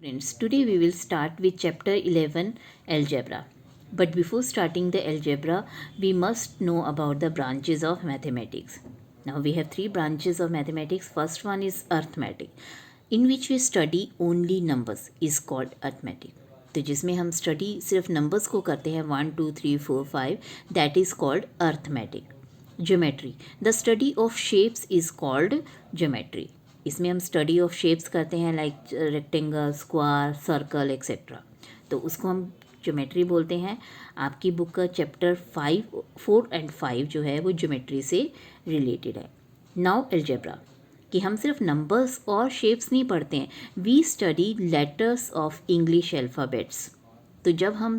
Friends, today we will start with chapter 11 algebra. But before starting the algebra, we must know about the branches of mathematics. Now we have three branches of mathematics. First one is arithmetic, in which we study only numbers, is called arithmetic. तो जिसमें हम study सिर्फ numbers को करते हैं 1 2 3 4 5, that is called arithmetic. Geometry, the study of shapes is called geometry. इसमें हम study of shapes करते हैं like rectangle, square, circle etcetera, तो उसको हम ज्योमेट्री बोलते हैं. आपकी बुक का चैप्टर 4 and 5 जो है वो ज्योमेट्री से रिलेटेड है. नाउ अलजेब्रा, कि हम सिर्फ नंबर्स और शेप्स नहीं पढ़ते हैं, we study letters of English alphabets. तो जब हम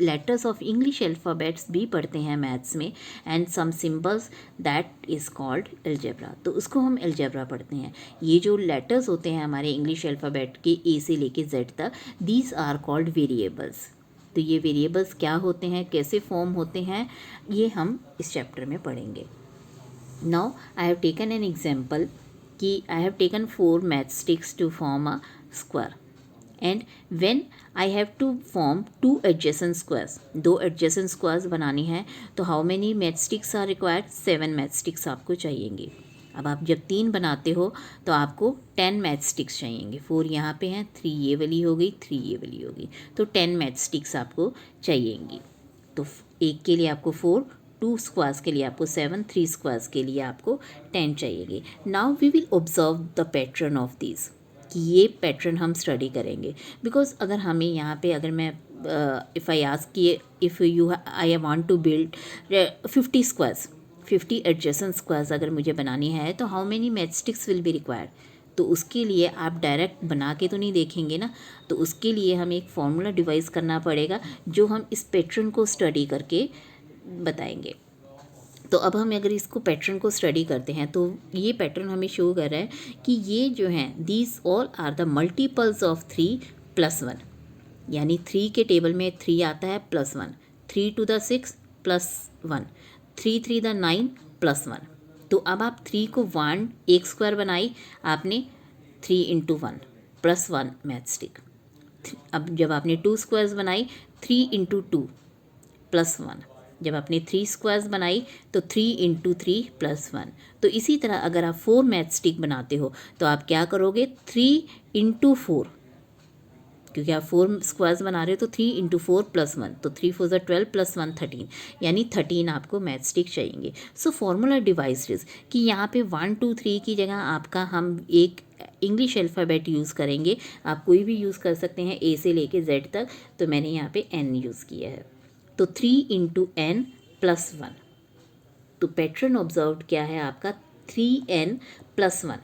लेटर्स ऑफ इंग्लिश अल्फ़ाबेट्स भी पढ़ते हैं मैथ्स में and some symbols, that is called algebra. तो उसको हम अलजेब्रा पढ़ते हैं. ये जो लेटर्स होते हैं हमारे इंग्लिश अल्फ़ाबेट के ए से लेके जेड तक, दीज आर कॉल्ड वेरिएबल्स. तो ये वेरिएबल्स क्या होते हैं, कैसे फॉर्म होते हैं, ये हम इस चैप्टर में पढ़ेंगे. Now I have taken an example कि I have taken 4 matchsticks to form a square. And when I have to form 2 adjacent squares, 2 adjacent squares बनानी है, तो how many matchsticks are required, 7 matchsticks आपको चाहिएंगे. अब आप जब 3 बनाते हो तो आपको 10 मैथस्टिक्स चाहिएंगे. 4 यहाँ पे हैं, 3 ये वाली हो गई, 3 ये वाली हो गई, तो 10 मैथस्टिक्स आपको चाहिएंगी. तो एक के लिए आपको 4, 2 स्क्वायर्स के लिए आपको 7, 3 स्क्वायर्स के लिए आपको 10 चाहिएंगे. Now we will observe the pattern of this, कि ये पैटर्न हम स्टडी करेंगे. बिकॉज अगर हमें यहाँ पे, अगर मैं इफ़ आई आस्क कि if you I want to build 50 squares, 50 adjacent squares अगर मुझे बनानी है, तो how many matchsticks will be required. तो उसके लिए आप डायरेक्ट बना के तो नहीं देखेंगे ना, तो उसके लिए हमें एक फॉर्मूला डिवाइस करना पड़ेगा जो हम इस पैटर्न को स्टडी करके बताएंगे. तो अब हम अगर इसको पैटर्न को स्टडी करते हैं, तो ये पैटर्न हमें शो कर रहा है कि ये जो हैं, these all are the multiples of 3 + 1. यानी 3 के टेबल में 3 आता है +1, 3 to the 6 +1, 3 3 the 9 +1. तो अब आप 3 को 1 एक स्क्वायर बनाई आपने, 3 × 1 +1 मैथस्टिक. अब जब आपने 2 स्क्वायर्स बनाई, 3 × 2 +1. जब आपने 3 स्क्वायर्स बनाई तो 3 × 3 +1. तो इसी तरह अगर आप 4 मैथस्टिक बनाते हो तो आप क्या करोगे, 3 × 4, क्योंकि आप 4 स्क्वायर्स बना रहे हो, तो 3 × 4 +1, तो 3 4 = 12 +1 13, यानी 13 आपको मैथस्टिक चाहिए. सो फॉर्मूला डिवाइस इज कि यहाँ पे 1 2 3 की जगह आपका हम एक इंग्लिश अल्फ़ाबेट यूज़ करेंगे. आप कोई भी यूज़ कर सकते हैं ए से लेके जेड तक, तो मैंने यहाँ पे एन यूज़ किया है. तो 3 × n + 1. तो पैटर्न ऑब्जर्व क्या है आपका, 3n + 1.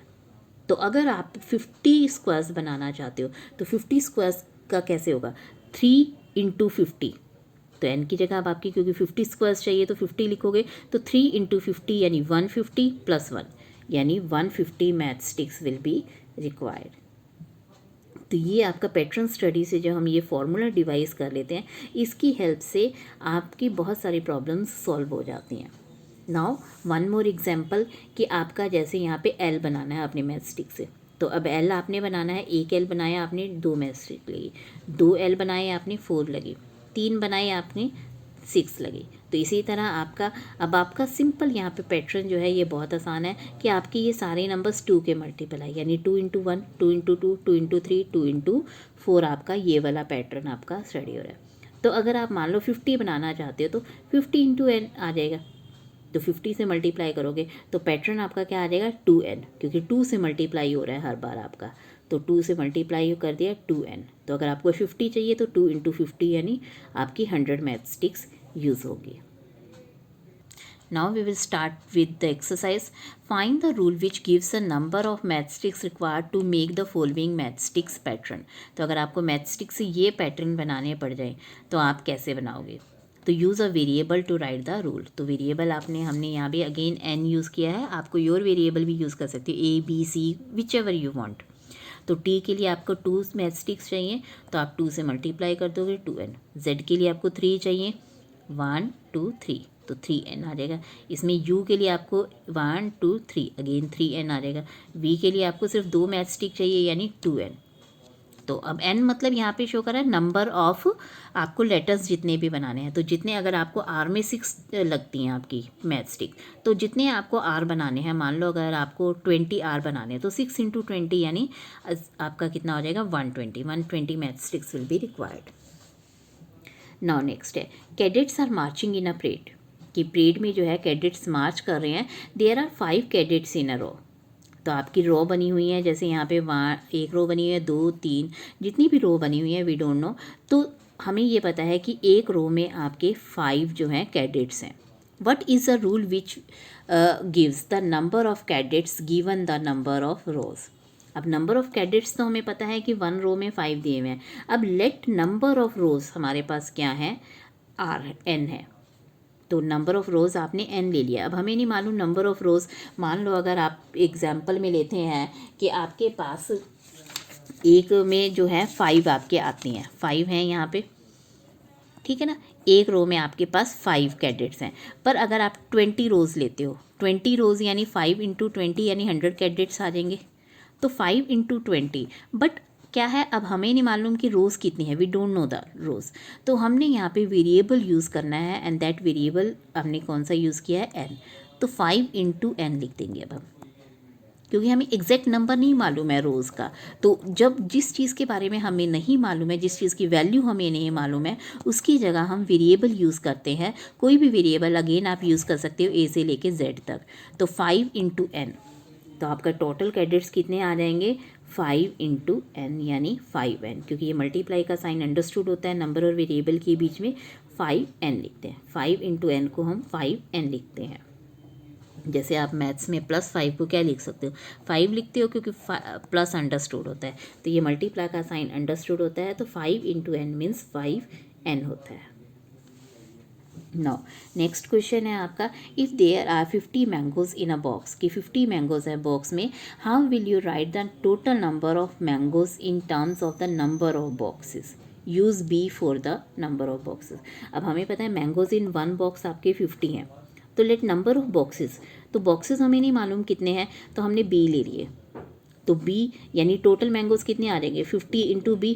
तो अगर आप 50 स्क्वायर्स बनाना चाहते हो, तो 50 स्क्वायर्स का कैसे होगा, 3 × 50. तो n की जगह अब आपकी, क्योंकि 50 स्क्वायर्स चाहिए तो 50 लिखोगे, तो 3 × 50 यानी 150 + 1, यानी 150 मैथस्टिक्स विल बी रिक्वायर्ड. तो ये आपका पैटर्न स्टडी से जो हम ये फार्मूला डिवाइस कर लेते हैं, इसकी हेल्प से आपकी बहुत सारी प्रॉब्लम्स सॉल्व हो जाती हैं. नाउ वन मोर एग्जांपल, कि आपका जैसे यहाँ पे एल बनाना है अपने मैथस्टिक से, तो अब एल आपने बनाना है, एक एल बनाया आपने, 2 मैथस्टिक लगी, 2 एल बनाए आपने, 4 लगी, 3 बनाए आपने, 6 लगी. तो इसी तरह आपका, अब आपका सिंपल यहाँ पे पैटर्न जो है ये बहुत आसान है, कि आपके ये सारे नंबर्स 2 के मल्टीपल, यानी 2 × 1, 2 × 2, 2 × 3, 2 × 4, आपका ये वाला पैटर्न आपका स्टडी हो रहा है. तो अगर आप मान लो 50 बनाना चाहते हो, तो 50 × n आ जाएगा. तो 50 से मल्टीप्लाई करोगे तो पैटर्न आपका क्या आ जाएगा, 2n, क्योंकि 2 से मल्टीप्लाई हो रहा है हर बार आपका. तो 2 से मल्टीप्लाई कर दिया 2n. तो अगर आपको 50 चाहिए तो 2 × 50, यानी आपकी 100 मैथस्टिक्स यूज़ होगी. Now we will start with the exercise. Find the rule which gives the number of matchsticks required to make the following matchsticks pattern. तो अगर आपको matchstick से ये पैटर्न बनाने पड़ जाए तो आप कैसे बनाओगे. तो use a variable to write the rule. तो वेरिएबल हमने यहाँ भी अगेन n यूज़ किया है. आपको योर वेरिएबल भी यूज़ कर सकते हो, a b c which ever you want. तो t के लिए आपको 2 मैथस्टिक्स चाहिए, तो आप 2 से मल्टीप्लाई कर दोगे 2n. z के लिए आपको 3 चाहिए, 1 2 3, तो 3n आ जाएगा. इसमें u के लिए आपको 1 2 3, अगेन 3n आ जाएगा. v के लिए आपको सिर्फ 2 मैथस्टिक चाहिए, यानी 2n. तो अब n मतलब यहाँ पे शो कर रहा है नंबर ऑफ आपको लेटर्स जितने भी बनाने हैं। तो जितने अगर आपको r में 6 लगती हैं आपकी मैथ स्टिक, तो जितने आपको r बनाने हैं, मान लो अगर आपको 20 r बनाने हैं तो 6 इंटू 20 यानी आपका कितना हो जाएगा 120 matchsticks will be required. Now next है cadets are marching in a parade, कि परेड में जो है कैडेट्स मार्च कर रहे हैं। There are 5 cadets in a row, तो आपकी रो बनी हुई है, जैसे यहाँ पे एक रो बनी हुई है, 2 3 जितनी भी रो बनी हुई है वी डोंट नो। तो हमें ये पता है कि एक रो में आपके 5 जो हैं कैडेट्स हैं। What is a rule which gives the number of cadets given the number of रोज। अब नंबर ऑफ कैडेट्स तो हमें पता है कि 1 रो में 5 दिए हुए हैं। अब लेट नंबर ऑफ रोज हमारे पास क्या है, n है। तो नंबर ऑफ़ रोज़ आपने n ले लिया। अब हमें नहीं मालूम नंबर ऑफ़ रोज़, मान लो अगर आप एग्जांपल में लेते हैं कि आपके पास एक में जो है 5 आपके आती हैं, 5 हैं यहाँ पे, ठीक है ना। एक रो में आपके पास 5 कैडेट्स हैं। पर अगर आप 20 रोज़ लेते हो, 20 रोज़ यानी 5 इंटू 20 यानी 100 कैडेट्स आ जाएंगे। तो 5 इंटू 20, बट क्या है, अब हमें नहीं मालूम कि रोज़ कितनी है, वी डोंट नो द रोज़। तो हमने यहाँ पे वेरिएबल यूज़ करना है, एंड दैट वेरिएबल हमने कौन सा यूज़ किया है, n। तो 5 इंटू n लिख देंगे अब हम, क्योंकि हमें एग्जैक्ट नंबर नहीं मालूम है रोज़ का। तो जब जिस चीज़ के बारे में हमें नहीं मालूम है, जिस चीज़ की वैल्यू हमें नहीं मालूम है, उसकी जगह हम वेरिएबल यूज़ करते हैं। कोई भी वेरिएबल अगेन आप यूज़ कर सकते हो, a से लेके z तक। तो 5 इंटू n, तो आपका टोटल कैडेट्स कितने आ जाएंगे, 5 इंटू n यानी 5n, क्योंकि ये मल्टीप्लाई का साइन अंडरस्टूड होता है, नंबर और वेरिएबल के बीच में 5n लिखते हैं। 5 इंटू n को हम 5n लिखते हैं। जैसे आप मैथ्स में +5 को क्या लिख सकते हो, 5 लिखते हो, क्योंकि प्लस अंडरस्टूड होता है, तो ये मल्टीप्लाई का साइन अंडरस्टूड होता है। तो 5 इंटू n मीन्स 5n होता है। नाउ नेक्स्ट क्वेश्चन है आपका, if there are 50 mangoes in a box, कि 50 मैंगोज है बॉक्स में, how will you write the total number of mangoes in terms of the number of boxes. Use b for the number of boxes. अब हमें पता है mangoes in one box आपके 50 हैं, तो लेट नंबर ऑफ बॉक्सेस, तो boxes हमें नहीं मालूम कितने हैं, तो हमने b ले लिए। तो b यानी टोटल मैंगोज कितने आ जाएंगे, 50 इंटू b,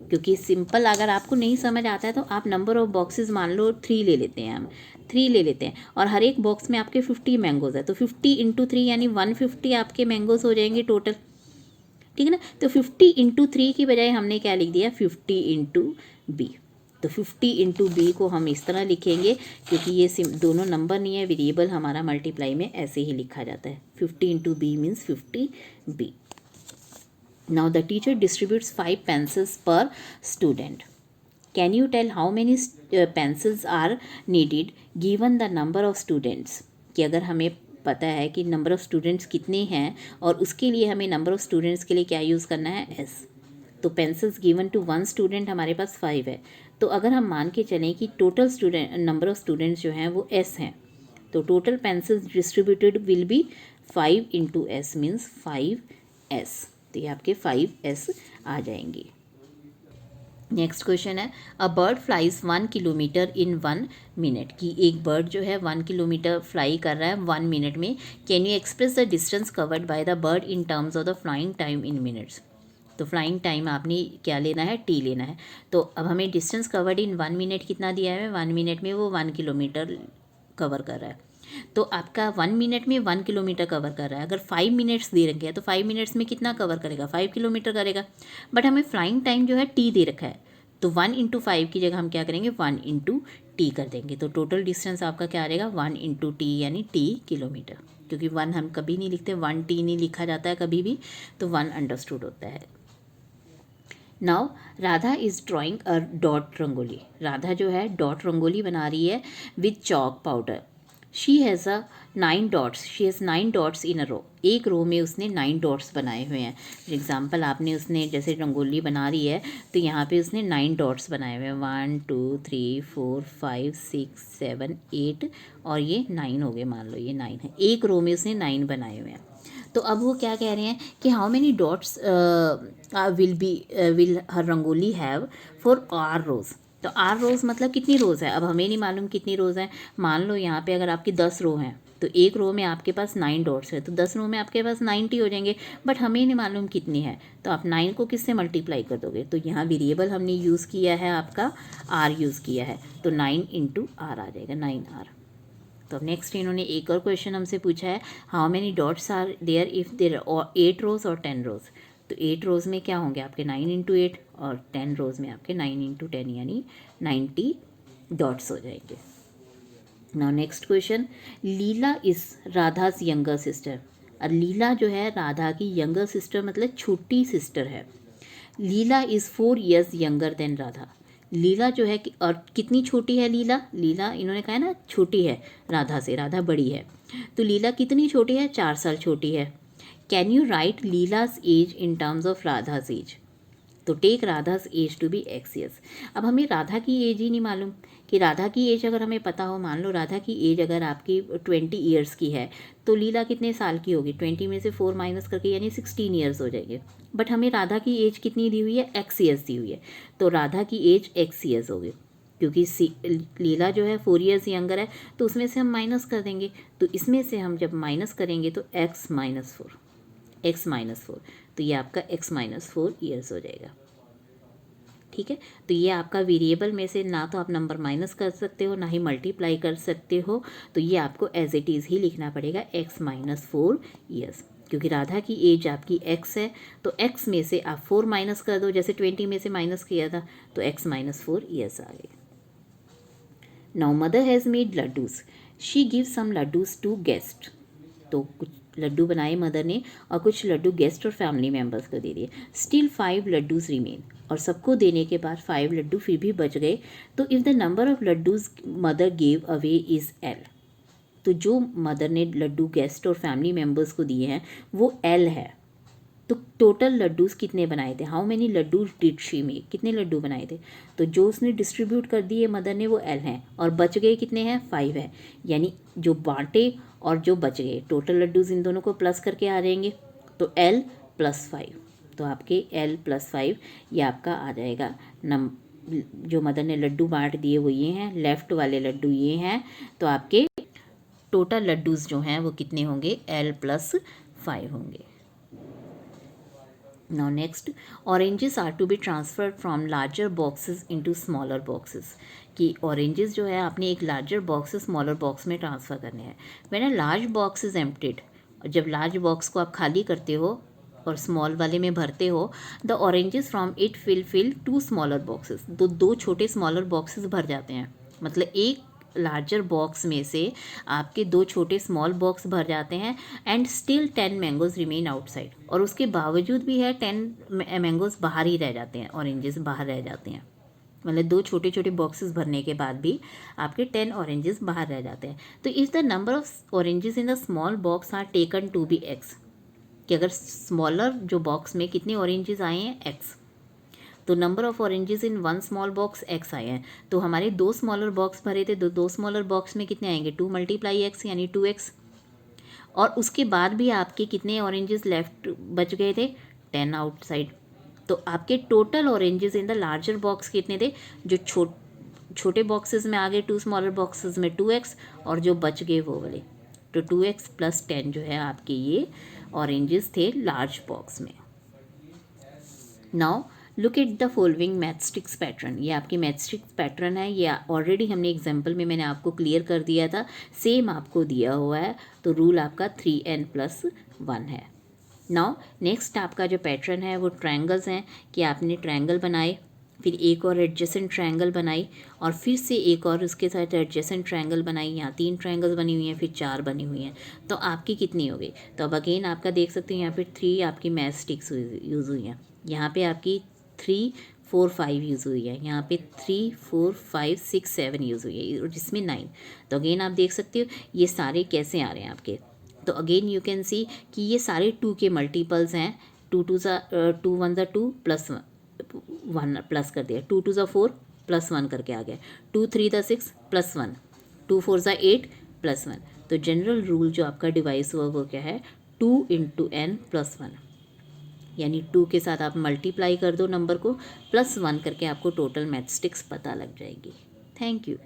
क्योंकि सिंपल अगर आपको नहीं समझ आता है तो आप नंबर ऑफ बॉक्सेस मान लो 3 ले लेते हैं, हम 3 ले लेते हैं, और हर एक बॉक्स में आपके 50 मैंगोज है, तो 50 इंटू 3 यानी 150 आपके मैंगोज हो जाएंगे टोटल, ठीक है ना। तो 50 इंटू 3 की बजाय हमने क्या लिख दिया, 50 इंटू बी। तो 50 इंटू बी को हम इस तरह लिखेंगे, क्योंकि ये दोनों नंबर नहीं है, वेरिएबल हमारा मल्टीप्लाई में ऐसे ही लिखा जाता है। 50 into B means 50 B. Now the teacher distributes 5 pencils per student. Can you tell how many pencils are needed given the number of students? कि अगर हमें पता है कि नंबर ऑफ़ स्टूडेंट्स कितने हैं और उसके लिए हमें नंबर ऑफ़ स्टूडेंट्स के लिए क्या यूज़ करना है, s। तो पेंसिल्स गिवन टू 1 स्टूडेंट हमारे पास 5 है, तो अगर हम मान के चलें कि total student number of students जो हैं वो s हैं, तो total pencils distributed will be 5 into s means 5s। तो ये आपके 5s आ जाएंगी। नेक्स्ट क्वेश्चन है, a bird flies 1 kilometre in 1 minute, की एक बर्ड जो है 1 किलोमीटर फ्लाई कर रहा है 1 मिनट में। Can you express the distance covered by the bird in terms of the flying time in minutes. तो फ्लाइंग टाइम आपने क्या लेना है, t लेना है। तो अब हमें डिस्टेंस कवर्ड इन 1 मिनट कितना दिया है, 1 मिनट में वो 1 किलोमीटर कवर कर रहा है। तो आपका 1 मिनट में 1 किलोमीटर कवर कर रहा है। अगर 5 मिनट्स दे रखे हैं तो 5 मिनट्स में कितना कवर करेगा, 5 किलोमीटर करेगा। बट हमें फ्लाइंग टाइम जो है t दे रखा है, तो 1 इंटू 5 की जगह हम क्या करेंगे, 1 इंटू टी कर देंगे। तो टोटल डिस्टेंस आपका क्या आ जाएगा, 1 इंटू टी यानी t किलोमीटर, क्योंकि 1 हम कभी नहीं लिखते, 1t नहीं लिखा जाता है कभी भी, तो 1 अंडरस्टूड होता है। Now Radha is drawing a dot rangoli, Radha जो है डॉट रंगोली बना रही है with chalk powder. She has a 9 dots, she has 9 dots in a row, एक रो में उसने 9 डॉट्स बनाए हुए हैं। फॉर एग्जाम्पल आपने उसने जैसे रंगोली बना रही है, तो यहाँ पे उसने 9 डॉट्स बनाए हुए हैं, 1 2 3 4 5 6 7 8 और ये 9 हो गए, मान लो ये 9 है, एक रो में उसने 9 बनाए हुए हैं। तो अब वो क्या कह रहे हैं कि how many dots will her rangoli have for R rows. तो आर रोज़ मतलब कितनी रोज़ है, अब हमें नहीं मालूम कितनी रोज़ है। मान लो यहाँ पे अगर आपकी 10 रो हैं, तो एक रो में आपके पास 9 डॉट्स है, तो 10 रो में आपके पास 90 हो जाएंगे, बट हमें नहीं मालूम कितनी है, तो आप 9 को किससे मल्टीप्लाई कर दोगे, तो यहाँ वेरिएबल हमने यूज़ किया है आपका r यूज़ किया है, तो 9 इंटू आर आ जाएगा, 9r। तो नेक्स्ट इन्होंने एक और क्वेश्चन हमसे पूछा है, how many dots are there if there 8 rows और 10 रोज। तो 8 रोज में क्या होंगे आपके 9 इंटू 8 और 10 रोज में आपके 9 इंटू 10 यानी 90 डॉट्स हो जाएंगे। Now next question, Leela is Radha's younger sister. और लीला जो है राधा की यंगर सिस्टर मतलब छोटी सिस्टर है। Leela is 4 years younger than Radha. Leela जो है और कितनी छोटी है लीला, लीला इन्होंने कहा है ना छोटी है राधा से, राधा बड़ी है, तो लीला कितनी छोटी है, 4 साल छोटी है। Can you write Leela's age in terms of Radha's age. तो take Radha's age to be x years। अब हमें राधा की एज ही नहीं मालूम कि राधा की एज अगर हमें पता हो, मान लो राधा की एज अगर आपकी 20 years की है, तो लीला कितने साल की होगी, 20 में से 4 माइनस करके यानी 16 years हो जाएंगे। बट हमें राधा की एज कितनी दी हुई है, x years दी हुई है, तो राधा की एज x years होगी, क्योंकि लीला जो है 4 years यंगर है, तो उसमें से हम माइनस कर देंगे, तो इसमें से हम जब माइनस करेंगे तो x माइनस 4, तो ये आपका x माइनस 4 ईयर्स हो जाएगा। ठीक है, तो ये आपका वेरिएबल में से ना तो आप नंबर माइनस कर सकते हो ना ही मल्टीप्लाई कर सकते हो, तो ये आपको एज इट इज़ ही लिखना पड़ेगा x माइनस 4 ईयर्स, क्योंकि राधा की एज आपकी x है, तो x में से आप 4 माइनस कर दो, जैसे 20 में से माइनस किया था, तो x माइनस 4 ईयर्स आ गए। Now mother has made laddoos, she give some laddoos to guest. तो कुछ लड्डू बनाए मदर ने और कुछ लड्डू गेस्ट और फैमिली मेम्बर्स को दे दिए। स्टिल 5 लड्डूज रिमेन, और सबको देने के बाद 5 लड्डू फिर भी बच गए, तो if the number of laddoos mother gave away is L। तो जो मदर ने लड्डू गेस्ट और फैमिली मेम्बर्स को दिए हैं वो L है। तो टोटल लड्डूस कितने बनाए थे, how many laddoo did she make, कितने लड्डू बनाए थे, तो जो उसने डिस्ट्रीब्यूट कर दिए मदर ने वो L हैं, और बच गए कितने हैं, 5 है, यानी जो बांटे और जो बच गए टोटल लड्डूज इन दोनों को प्लस करके आ जाएंगे, तो L प्लस 5, तो आपके L प्लस 5 ये आपका आ जाएगा जो मदर ने लड्डू बांट दिए वो ये हैं, लेफ़्ट वाले लड्डू ये हैं, तो आपके टोटल लड्डूज जो हैं वो कितने होंगे, L प्लस 5 होंगे। Now next, oranges are to be transferred from larger boxes into smaller boxes। कि oranges जो है आपने एक larger box से smaller box में ट्रांसफ़र करने हैं। When a large box is emptied, जब large box को आप खाली करते हो और स्मॉल वाले में भरते हो, the oranges from it fill 2 smaller boxes, तो 2 छोटे स्मॉलर बॉक्सेस भर जाते हैं, मतलब एक लार्जर बॉक्स में से आपके 2 छोटे स्मॉल बॉक्स भर जाते हैं, and still 10 mangoes remain outside, और उसके बावजूद भी है 10 मैंगोज बाहर ही रह जाते हैं, ऑरेंजेस बाहर रह जाते हैं, मतलब 2 छोटे छोटे बॉक्सेस भरने के बाद भी आपके 10 ऑरेंजेस बाहर रह जाते हैं। तो if the number of oranges in the small box are taken to be x, कि अगर स्मॉलर जो बॉक्स में कितने ऑरेंजेस आए हैं, x, तो number of oranges in 1 small box x आए हैं, तो हमारे 2 स्मॉलर बॉक्स भरे थे, तो 2 स्मॉलर बॉक्स में कितने आएंगे, 2 × x यानी 2x, और उसके बाद भी आपके कितने ऑरेंजेस लेफ्ट बच गए थे, 10 आउटसाइड, तो आपके total oranges in the larger box कितने थे, जो छोटे बॉक्सेस में आ गए 2 स्मॉलर बॉक्सेस में 2x, और जो बच गए वो वाले, तो 2x + 10 जो है आपके ये ऑरेंजेस थे लार्ज बॉक्स में। Now look at the following matchsticks pattern, ये आपकी मैथस्टिक्स पैटर्न है, ये ऑलरेडी हमने एग्जाम्पल में मैंने आपको क्लियर कर दिया था, सेम आपको दिया हुआ है, तो रूल आपका 3n + 1 है। नाउ नेक्स्ट आपका जो पैटर्न है वो ट्रायंगल्स हैं, कि आपने ट्रायंगल बनाए, फिर एक और एडजेसेंट ट्रायंगल बनाई, और फिर से एक और उसके साथ एडजेसेंट ट्रायंगल बनाई, यहाँ 3 ट्रायंगल्स बनी हुई हैं, फिर 4 बनी हुई हैं, तो आपकी कितनी हो गई, तो अब अगेन आपका देख सकते हैं यहाँ पे 3 आपकी मैथ स्टिक्स यूज़ हुई हैं, यहाँ पे आपकी 3 4 5 यूज़ हुई है, यहाँ पे 3 4 5 6 7 यूज़ हुई है, और जिसमें 9, तो अगेन आप देख सकते हो ये सारे कैसे आ रहे हैं आपके, तो अगेन यू कैन सी कि ये सारे 2 के मल्टीपल्स हैं, 2 1 2 + 1 प्लस कर दिया, 2 2 4 + 1 करके आ गया, 2 3 6 + 1, 2 4 8 + 1, तो जनरल रूल जो आपका डिवाइस हुआ वो क्या है, 2 × n + 1, यानी 2 के साथ आप मल्टीप्लाई कर दो नंबर को, +1 करके आपको टोटल मैथस्टिक्स पता लग जाएगी। Thank you.